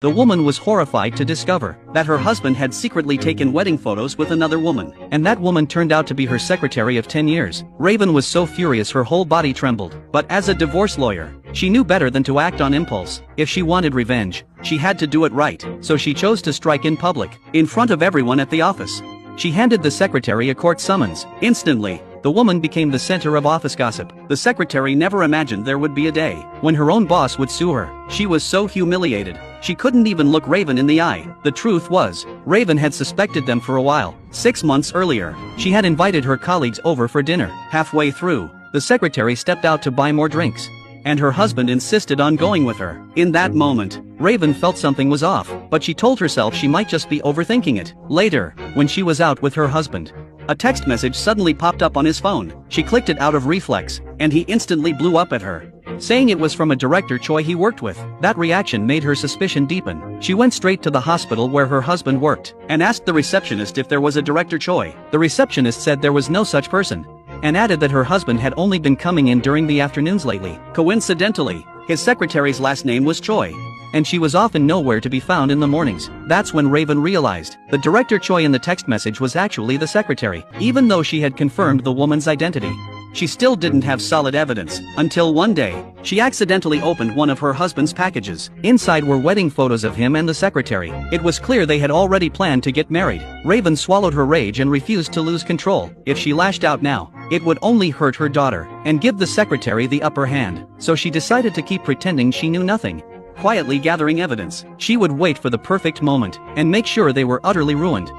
The woman was horrified to discover that her husband had secretly taken wedding photos with another woman, and that woman turned out to be her secretary of 10 years. Raven was so furious her whole body trembled, but as a divorce lawyer, she knew better than to act on impulse. If she wanted revenge, she had to do it right, so she chose to strike in public, in front of everyone at the office. She handed the secretary a court summons. Instantly, the woman became the center of office gossip. The secretary never imagined there would be a day when her own boss would sue her. She was so humiliated, she couldn't even look Raven in the eye. The truth was, Raven had suspected them for a while. 6 months earlier, she had invited her colleagues over for dinner. Halfway through, the secretary stepped out to buy more drinks, and her husband insisted on going with her. In that moment, Raven felt something was off, but she told herself she might just be overthinking it. Later, when she was out with her husband, a text message suddenly popped up on his phone. She clicked it out of reflex, and he instantly blew up at her, saying it was from a director Choi he worked with. That reaction made her suspicion deepen. She went straight to the hospital where her husband worked, and asked the receptionist if there was a director Choi. The receptionist said there was no such person, and added that her husband had only been coming in during the afternoons lately. Coincidentally, his secretary's last name was Choi, and she was often nowhere to be found in the mornings. That's when Raven realized the director Choi in the text message was actually the secretary. Even though she had confirmed the woman's identity, she still didn't have solid evidence, until one day, she accidentally opened one of her husband's packages. Inside were wedding photos of him and the secretary. It was clear they had already planned to get married. Raven swallowed her rage and refused to lose control. If she lashed out now, it would only hurt her daughter, and give the secretary the upper hand. So she decided to keep pretending she knew nothing, quietly gathering evidence. She would wait for the perfect moment, and make sure they were utterly ruined.